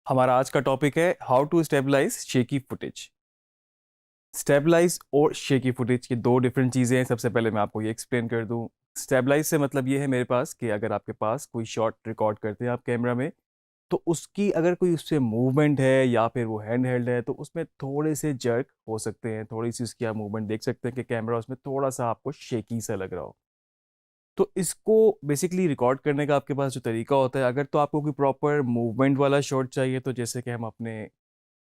हमारा आज का टॉपिक है how to stabilise shaky footage. Stabilise और शेकी फुटेज की दो डिफरेंट चीज़ें हैं। सबसे पहले मैं आपको ये एक्सप्लेन कर दूं। स्टेबलाइज से मतलब ये है मेरे पास कि अगर आपके पास कोई शॉट रिकॉर्ड करते हैं आप कैमरा में, तो उसकी अगर कोई उससे मूवमेंट है या फिर वो हैंड हेल्ड है तो उसमें थोड़े से जर्क हो सकते हैं, थोड़ी सी उसकी आप मूवमेंट देख सकते हैं कि कैमरा उसमें थोड़ा सा आपको शेकी सा लग रहा हो। तो इसको बेसिकली रिकॉर्ड करने का आपके पास जो तरीका होता है, अगर तो आपको कोई प्रॉपर मूवमेंट वाला शॉट चाहिए, तो जैसे कि हम अपने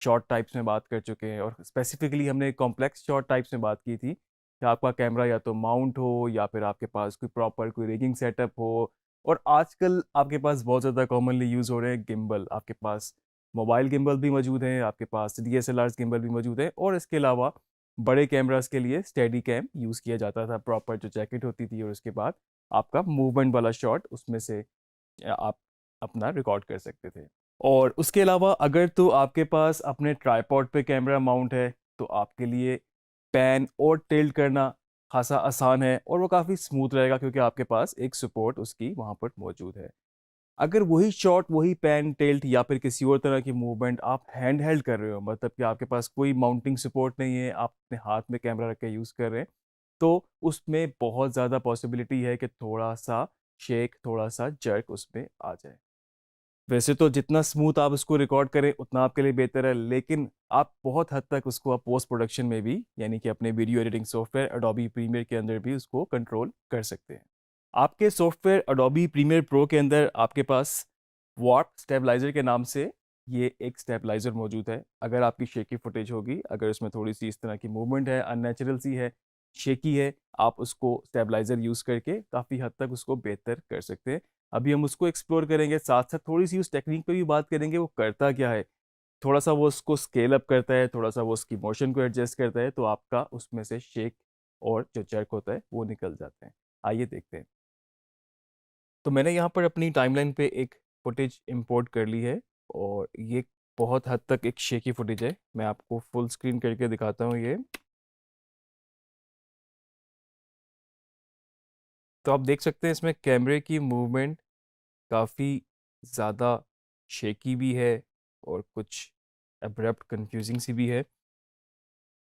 शॉर्ट टाइप्स में बात कर चुके हैं और स्पेसिफिकली हमने कॉम्प्लेक्स शॉर्ट टाइप्स में बात की थी कि आपका कैमरा या तो माउंट हो या फिर आपके पास कोई प्रॉपर कोई रिगिंग सेटअप हो। और आजकल आपके पास बहुत ज़्यादा कॉमनली यूज़ हो रहे हैं गिम्बल। आपके पास मोबाइल गिम्बल भी मौजूद हैं, आपके पास DSLR गिम्बल भी मौजूद है, और इसके अलावा बड़े कैमरास के लिए स्टेडी कैम यूज़ किया जाता था, प्रॉपर जो जैकेट होती थी, और उसके बाद आपका मूवमेंट वाला शॉट उसमें से आप अपना रिकॉर्ड कर सकते थे। और उसके अलावा अगर तो आपके पास अपने ट्राइपॉड पे कैमरा माउंट है, तो आपके लिए पैन और टिल्ट करना खासा आसान है और वो काफ़ी स्मूथ रहेगा, क्योंकि आपके पास एक सपोर्ट उसकी वहाँ पर मौजूद है। अगर वही शॉट, वही पैन टिल्ट या फिर किसी और तरह की मूवमेंट आप हैंड हेल्ड कर रहे हो, मतलब कि आपके पास कोई माउंटिंग सपोर्ट नहीं है, आप अपने हाथ में कैमरा रख के यूज़ कर रहे हैं, तो उसमें बहुत ज़्यादा पॉसिबिलिटी है कि थोड़ा सा शेक, थोड़ा सा जर्क उसमें आ जाए। वैसे तो जितना स्मूथ आप उसको रिकॉर्ड करें उतना आपके लिए बेहतर है, लेकिन आप बहुत हद तक उसको आप पोस्ट प्रोडक्शन में भी, यानी कि अपने video editing software Adobe Premiere के अंदर भी उसको कंट्रोल कर सकते हैं। आपके सॉफ्टवेयर अडोबी प्रीमियर प्रो के अंदर आपके पास वार्प स्टेबलाइजर के नाम से ये एक स्टेबलाइजर मौजूद है। अगर आपकी शेकी फुटेज होगी, अगर उसमें थोड़ी सी इस तरह की मूवमेंट है, अननेचुरल सी है, शेकी है, आप उसको स्टेबलाइजर यूज़ करके काफ़ी हद तक उसको बेहतर कर सकते हैं। अभी हम उसको एक्सप्लोर करेंगे, साथ साथ थोड़ी सी उस टेक्निक पे भी बात करेंगे वो करता क्या है। थोड़ा सा वो उसको स्केल अप करता है, थोड़ा सा वो उसकी मोशन को एडजस्ट करता है, तो आपका उसमें से शेक और जो जर्क होता है वो निकल जाते हैं। आइए देखते हैं। तो मैंने यहाँ पर अपनी टाइमलाइन पे एक फुटेज इंपोर्ट कर ली है, और ये बहुत हद तक एक शेकी फुटेज है। मैं आपको फुल स्क्रीन करके दिखाता हूँ ये। तो आप देख सकते हैं इसमें कैमरे की मूवमेंट काफ़ी ज़्यादा शेकी भी है और कुछ अब्रप्ट कंफ्यूजिंग सी भी है।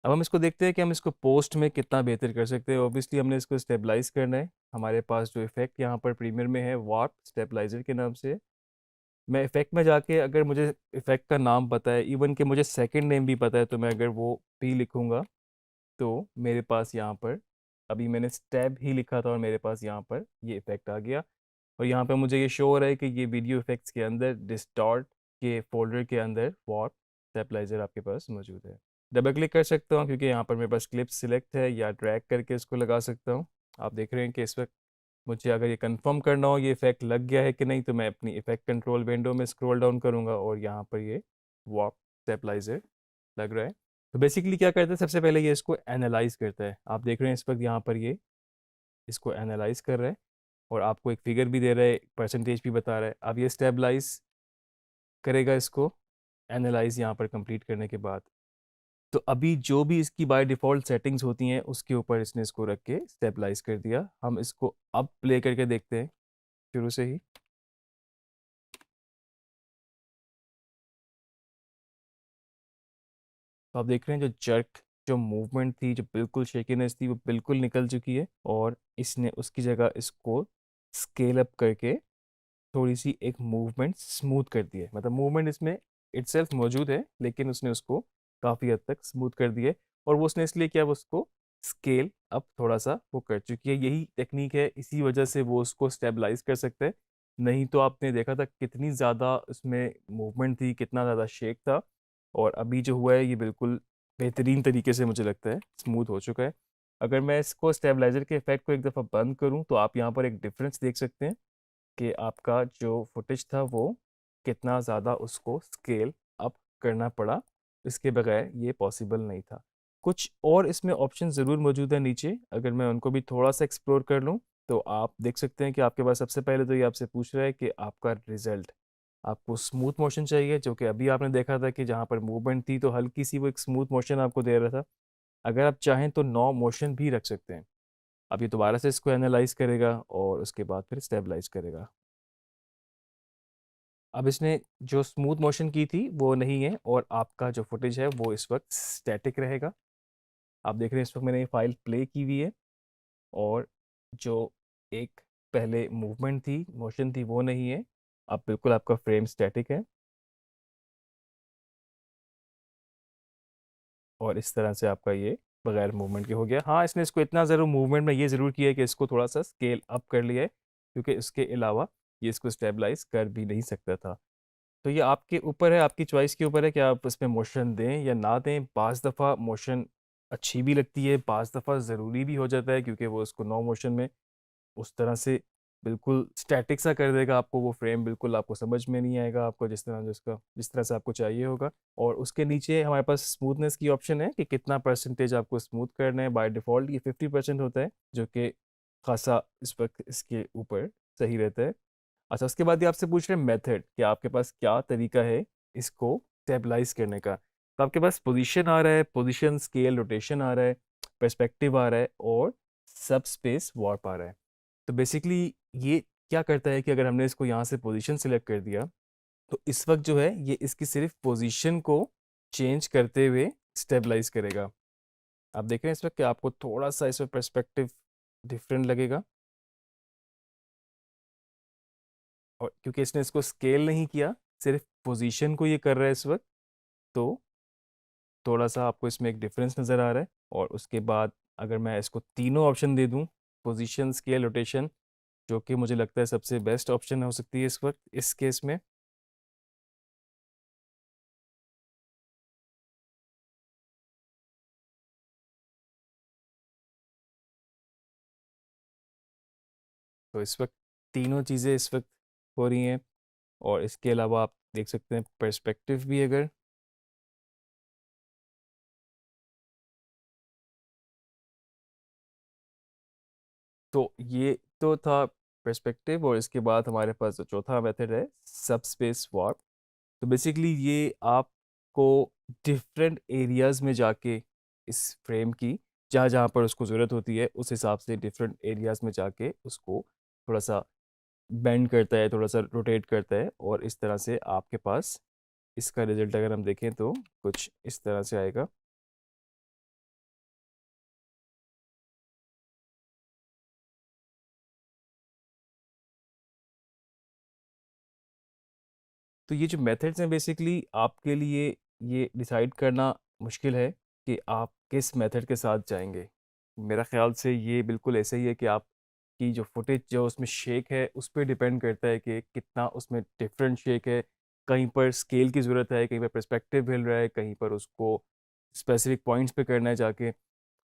अब हम इसको देखते हैं कि हम इसको पोस्ट में कितना बेहतर कर सकते हैं। ऑब्वियसली हमने इसको स्टेबलाइज करना है। हमारे पास जो इफेक्ट यहाँ पर प्रीमियर में है वार्प स्टेबलाइजर के नाम से, मैं इफेक्ट में जाके अगर मुझे इफेक्ट का नाम पता है, इवन कि मुझे सेकंड नेम भी पता है, तो मैं अगर वो भी लिखूंगा तो मेरे पास यहाँ पर, अभी मैंने स्टेब ही लिखा था और मेरे पास यहाँ पर ये इफेक्ट आ गया। और यहाँ पे मुझे ये शो हो रहा है कि ये वीडियो इफेक्ट्स के अंदर डिस्टॉर्ट के फोल्डर के अंदर वार्प स्टेबलाइजर आपके पास मौजूद है। डबल क्लिक कर सकता हूँ क्योंकि यहाँ पर मेरे पास क्लिप सिलेक्ट है, या ड्रैग करके इसको लगा सकता हूँ। आप देख रहे हैं कि इस वक्त मुझे अगर ये कंफर्म करना हो ये इफेक्ट लग गया है कि नहीं, तो मैं अपनी इफेक्ट कंट्रोल विंडो में स्क्रॉल डाउन करूँगा और यहाँ पर ये वार्प स्टेबलाइजर लग रहा है। तो बेसिकली क्या करता है, सबसे पहले ये इसको एनालाइज करता है। आप देख रहे हैं इस वक्त यहाँ पर ये इसको एनालाइज कर रहा है, और आपको एक फिगर भी दे रहा है, परसेंटेज भी बता रहा है। अब ये स्टेबलाइज करेगा इसको एनालाइज यहाँ पर कंप्लीट करने के बाद। तो अभी जो भी इसकी बाय डिफ़ॉल्ट सेटिंग्स होती हैं उसके ऊपर इसने इसको रख के स्टेबलाइज कर दिया। हम इसको अब प्ले करके देखते हैं शुरू से ही। तो आप देख रहे हैं जो जर्क, जो मूवमेंट थी, जो बिल्कुल शेकीनेस थी, वो बिल्कुल निकल चुकी है, और इसने उसकी जगह इसको स्केल अप करके थोड़ी सी एक मूवमेंट स्मूथ कर दी है। मतलब मूवमेंट इसमें इटसेल्फ मौजूद है, लेकिन उसने उसको काफ़ी हद तक स्मूथ कर दिया है। और वो उसने इसलिए किया, वो उसको स्केल अप थोड़ा सा वो कर चुकी है। यही टेक्निक है, इसी वजह से वो उसको स्टेबलाइज कर सकते हैं। नहीं तो आपने देखा था कितनी ज़्यादा उसमें मूवमेंट थी, कितना ज़्यादा शेक था। और अभी जो हुआ है ये बिल्कुल बेहतरीन तरीके से मुझे लगता है स्मूथ हो चुका है। अगर मैं इसको स्टेबलाइजर के इफेक्ट को एक दफ़ा बंद करूं, तो आप यहाँ पर एक डिफरेंस देख सकते हैं कि आपका जो फुटेज था वो कितना ज़्यादा उसको स्केल अप करना पड़ा। इसके बगैर ये पॉसिबल नहीं था। कुछ और इसमें ऑप्शन ज़रूर मौजूद है नीचे, अगर मैं उनको भी थोड़ा सा एक्सप्लोर कर लूँ, तो आप देख सकते हैं कि आपके पास सबसे पहले तो ये आपसे पूछ रहा है कि आपका रिजल्ट, आपको स्मूथ मोशन चाहिए, जो कि अभी आपने देखा था कि जहाँ पर मूवमेंट थी तो हल्की सी वो एक स्मूथ मोशन आपको दे रहा था। अगर आप चाहें तो नो मोशन भी रख सकते हैं। अब ये दोबारा से इसको एनालाइज करेगा और उसके बाद फिर स्टेबलाइज करेगा। अब इसने जो स्मूथ मोशन की थी वो नहीं है और आपका जो फुटेज है वो इस वक्त स्टैटिक रहेगा। आप देख रहे हैं इस वक्त मैंने ये फाइल प्ले की हुई है और जो एक पहले मूवमेंट थी, मोशन थी, वो नहीं है। अब बिल्कुल आपका फ्रेम स्टैटिक है और इस तरह से आपका ये बगैर मूवमेंट के हो गया। हाँ, इसने इसको इतना ज़रूर मूवमेंट में ये ज़रूर किया है कि इसको थोड़ा सा स्केल अप कर लिया है, क्योंकि इसके अलावा ये इसको स्टेबलाइज कर भी नहीं सकता था। तो ये आपके ऊपर है, आपकी चॉइस के ऊपर है कि आप इसमें मोशन दें या ना दें। बाज़ दफ़ा मोशन अच्छी भी लगती है, बाज़ दफ़ा ज़रूरी भी हो जाता है, क्योंकि वो इसको नो मोशन में उस तरह से बिल्कुल स्टैटिक सा कर देगा आपको, वो फ्रेम बिल्कुल आपको समझ में नहीं आएगा, आपको जिस तरह से आपको चाहिए होगा। और उसके नीचे हमारे पास स्मूथनेस की ऑप्शन है कि कितना परसेंटेज आपको स्मूथ करना है। बाय डिफ़ॉल्ट ये 50% होता है, जो कि खासा इस वक्त इसके ऊपर सही रहता है। अच्छा, उसके बाद ये आपसे पूछ रहे हैं मेथड, कि आपके पास क्या तरीका है इसको स्टेबलाइज करने का। तो आपके पास पोजीशन आ रहा है, पोजीशन, स्केल, रोटेशन आ रहा है, पर्सपेक्टिव आ रहा है और सब स्पेस वार्प आ रहा है। तो बेसिकली ये क्या करता है कि अगर हमने इसको यहाँ से पोजीशन सिलेक्ट कर दिया, तो इस वक्त जो है ये इसकी सिर्फ पोजीशन को चेंज करते हुए स्टेबलाइज करेगा। आप देख रहे हैं इस वक्त कि आपको थोड़ा सा इसमें पर्सपेक्टिव डिफरेंट लगेगा, और क्योंकि इसने इसको स्केल नहीं किया, सिर्फ पोजीशन को ये कर रहा है इस वक्त, तो थोड़ा सा आपको इसमें एक डिफरेंस नज़र आ रहा है। और उसके बाद अगर मैं इसको तीनों ऑप्शन दे दूं, पोजीशन, स्केल, रोटेशन, जो कि मुझे लगता है सबसे बेस्ट ऑप्शन हो सकती है इस वक्त इस केस में। तो इस वक्त तीनों चीज़ें इस वक्त हो रही हैं। और इसके अलावा आप देख सकते हैं पर्सपेक्टिव भी, अगर तो ये तो था पर्सपेक्टिव। और इसके बाद हमारे पास जो चौथा मेथड है, सब स्पेस वार्प। तो बेसिकली ये आपको डिफरेंट एरियाज में जाके इस फ्रेम की, जहाँ जहाँ पर उसको ज़रूरत होती है उस हिसाब से डिफरेंट एरियाज में जाके उसको थोड़ा सा बेंड करता है, थोड़ा सा रोटेट करता है, और इस तरह से आपके पास इसका रिजल्ट अगर हम देखें तो कुछ इस तरह से आएगा। तो ये जो मेथड्स हैं बेसिकली आपके लिए ये डिसाइड करना मुश्किल है कि आप किस मेथड के साथ जाएंगे। मेरा ख्याल से ये बिल्कुल ऐसे ही है कि आपकी जो फुटेज जो उसमें शेक है उस पर डिपेंड करता है कि कितना उसमें डिफरेंट शेक है। कहीं पर स्केल की ज़रूरत है, कहीं पर पर्सपेक्टिव हिल रहा है, कहीं पर उसको स्पेसिफिक पॉइंट्स पे करना है जाके।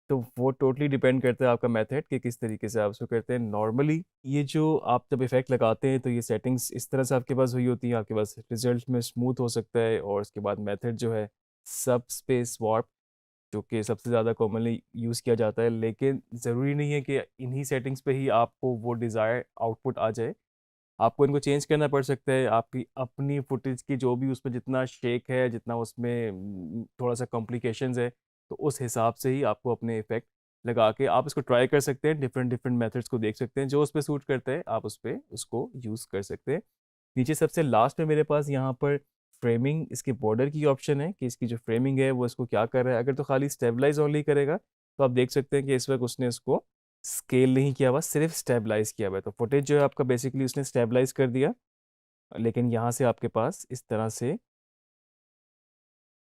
तो वो टोटली डिपेंड करता है आपका मेथड कि किस तरीके से आप उसको करते हैं। नॉर्मली ये जो आप जब इफेक्ट लगाते हैं तो ये सेटिंग्स इस तरह से आपके पास हुई होती हैं, आपके पास रिजल्ट में स्मूथ हो सकता है। और उसके बाद मेथड जो है सब स्पेस वार्प, जो कि सबसे ज़्यादा कॉमनली यूज़ किया जाता है, लेकिन ज़रूरी नहीं है कि इन्हीं सेटिंग्स पे ही आपको वो डिज़ायर आउटपुट आ जाए। आपको इनको चेंज करना पड़ सकता है। आपकी अपनी फुटेज की जो भी उसमें जितना शेक है, जितना उसमें थोड़ा सा कॉम्प्लिकेशंस है, तो उस हिसाब से ही आपको अपने इफेक्ट लगा के आप इसको ट्राई कर सकते हैं। डिफरेंट डिफरेंट मेथड्स को देख सकते हैं, जो उस पर सूट करता है आप उस पर उसको यूज़ कर सकते हैं। नीचे सबसे लास्ट में मेरे पास यहाँ पर फ्रेमिंग, इसके बॉर्डर की ऑप्शन है कि इसकी जो फ्रेमिंग है वो इसको क्या कर रहा है। अगर तो खाली स्टेबलाइज ओनली करेगा तो आप देख सकते हैं कि इस वक्त उसने इसको स्केल नहीं किया हुआ, सिर्फ स्टेबलाइज किया हुआ है। तो फुटेज जो है आपका बेसिकली उसने स्टेबलाइज कर दिया, लेकिन यहाँ से आपके पास इस तरह से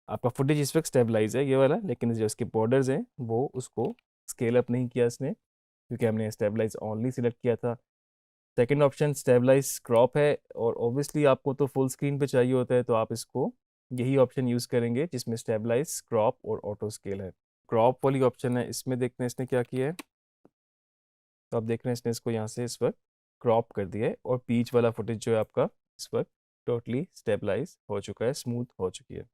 आपका फुटेज इस वक्त स्टेबलाइज है ये वाला, लेकिन जो इसके बॉर्डर्स हैं वो उसको स्केल अप नहीं किया इसने, क्योंकि हमने स्टेबलाइज ओनली सिलेक्ट किया था। सेकंड ऑप्शन स्टेबलाइज क्रॉप है, और ऑब्वियसली आपको तो फुल स्क्रीन पे चाहिए होता है, तो आप इसको यही ऑप्शन यूज़ करेंगे जिसमें स्टेबलाइज, क्रॉप और ऑटो स्केल है। क्रॉप वाली ऑप्शन है, इसमें देखते हैं इसने क्या किया है। तो आप देख रहे हैं इसने इसको यहाँ से इस वक्त क्रॉप कर दिया है, और बीच वाला फुटेज जो है आपका इस वक्त टोटली स्टेबलाइज हो चुका है, स्मूथ हो चुकी है।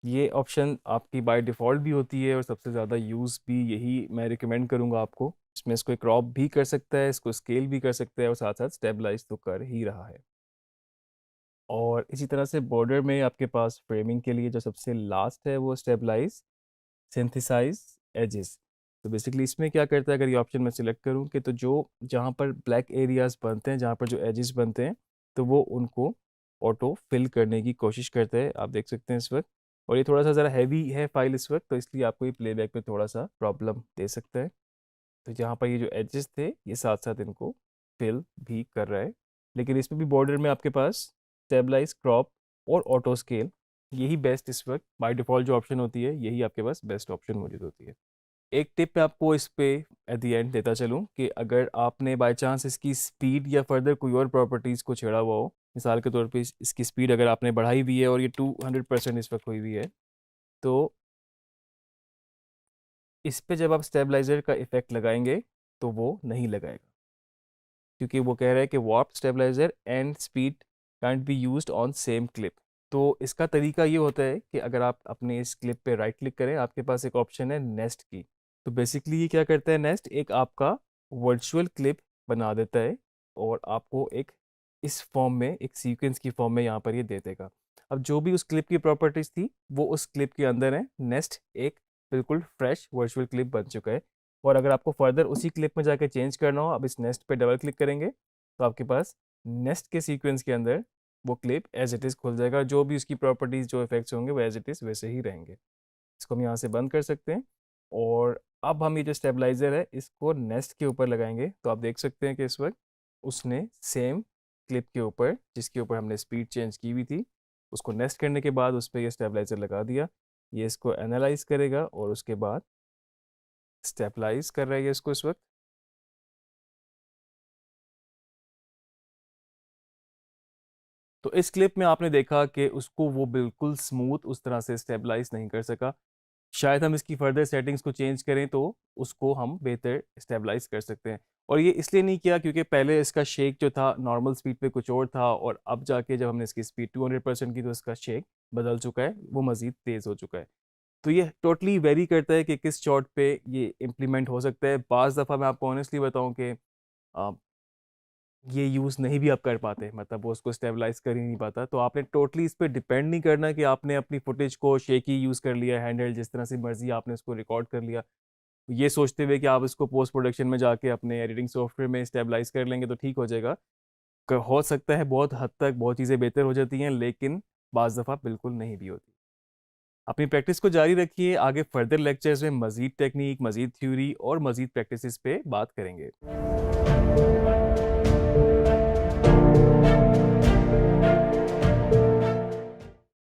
ये ऑप्शन आपकी बाय डिफ़ॉल्ट भी होती है, और सबसे ज़्यादा यूज़ भी यही मैं रिकमेंड करूँगा आपको। इसमें इसको क्रॉप भी कर सकता है, इसको स्केल भी कर सकता है, और साथ साथ स्टेबलाइज तो कर ही रहा है। और इसी तरह से बॉर्डर में आपके पास फ्रेमिंग के लिए जो सबसे लास्ट है वो स्टेबलाइज सिंथेसाइज एजेस। तो बेसिकली इसमें क्या करता है, अगर ये ऑप्शन मैं सिलेक्ट करूँ कि तो जो जहाँ पर ब्लैक एरियाज बनते हैं, जहाँ पर जो एजेस बनते हैं, तो वो उनको ऑटो फिल करने की कोशिश करता है, आप देख सकते हैं इस वक्त। और ये थोड़ा सा ज़रा हैवी है फाइल इस वक्त, तो इसलिए आपको ये प्लेबैक में थोड़ा सा प्रॉब्लम दे सकता है। तो यहाँ पर ये जो एजेस थे ये साथ साथ इनको फिल भी कर रहा है। लेकिन इसमें भी बॉर्डर में आपके पास स्टेबलाइज, क्रॉप और ऑटो स्केल, यही बेस्ट इस वक्त बाय डिफ़ॉल्ट जो ऑप्शन होती है, यही आपके पास बेस्ट ऑप्शन मौजूद होती है। एक टिप मैं आपको इस पे एट द एंड देता चलूँ कि अगर आपने बाय चांस इसकी स्पीड या फर्दर कोई और प्रॉपर्टीज़ को छेड़ा हुआ हो, मिसाल के तौर पे इसकी स्पीड अगर आपने बढ़ाई हुई है और ये 200% इस वक्त हुई हुई है, तो इस पे जब आप स्टेबलाइज़र का इफ़ेक्ट लगाएंगे तो वो नहीं लगाएगा, क्योंकि वो कह रहा है कि warp stabilizer and speed can't be used on same clip. तो इसका तरीका ये होता है कि अगर आप अपने इस क्लिप पे राइट क्लिक करें, आपके पास एक ऑप्शन है नेस्ट की। तो बेसिकली ये क्या करता है, नेस्ट एक आपका वर्चुअल क्लिप बना देता है और आपको एक इस फॉर्म में, एक सीक्वेंस की फॉर्म में यहाँ पर ये दे देगा। अब जो भी उस क्लिप की प्रॉपर्टीज़ थी वो उस क्लिप के अंदर है, नेस्ट एक बिल्कुल फ्रेश वर्चुअल क्लिप बन चुका है। और अगर आपको फर्दर उसी क्लिप में जाकर चेंज करना हो, अब इस नेस्ट पे डबल क्लिक करेंगे तो आपके पास नेस्ट के सीक्वेंस के अंदर वो क्लिप एज इट इज़ खुल जाएगा। जो भी उसकी प्रॉपर्टीज़, जो इफेक्ट्स होंगे वो एज इट इज़ वैसे ही रहेंगे। इसको हम यहाँ से बंद कर सकते हैं। और अब हम ये जो स्टेबलाइज़र है इसको नेस्ट के ऊपर लगाएंगे, तो आप देख सकते हैं कि इस वक्त उसने सेम क्लिप के ऊपर, जिसके ऊपर हमने स्पीड चेंज की हुई थी, उसको नेस्ट करने के बाद उस पर ये स्टेबलाइज़र लगा दिया। ये इसको एनालाइज करेगा और उसके बाद स्टेबलाइज कर रहा है इसको इस वक्त। तो इस क्लिप में आपने देखा कि उसको वो बिल्कुल स्मूथ उस तरह से स्टेबलाइज नहीं कर सका। शायद हम इसकी फर्दर सेटिंग्स को चेंज करें तो उसको हम बेहतर स्टेबलाइज कर सकते हैं। और ये इसलिए नहीं किया क्योंकि पहले इसका शेक जो था नॉर्मल स्पीड पे कुछ और था, और अब जाके जब हमने इसकी स्पीड 200% की तो इसका शेक बदल चुका है, वो मज़ीद तेज़ हो चुका है। तो ये टोटली वेरी करता है कि किस शॉट पे ये इम्प्लीमेंट हो सकता है। बाज़ दफ़ा मैं आपको ऑनेस्टली बताऊं कि ये यूज़ नहीं भी आप कर पाते, मतलब वो उसको स्टेबलाइज कर ही नहीं पाता। तो आपने टोटली इस पे डिपेंड नहीं करना कि आपने अपनी फुटेज को शेकी यूज़ कर लिया, हैंडहेल्ड जिस तरह से मर्जी आपने उसको रिकॉर्ड कर लिया, ये सोचते हुए कि आप इसको पोस्ट प्रोडक्शन में जाके अपने एडिटिंग सॉफ्टवेयर में स्टेबलाइज कर लेंगे तो ठीक हो जाएगा। हो सकता है बहुत हद तक बहुत चीज़ें बेहतर हो जाती हैं, लेकिन बाज़ दफ़ा बिल्कुल नहीं भी होती। अपनी प्रैक्टिस को जारी रखिए, आगे फर्दर लेक्चर्स में मज़ीद टेक्निक, मज़ीद थ्योरी और मज़ीद प्रैक्टिस पे बात करेंगे।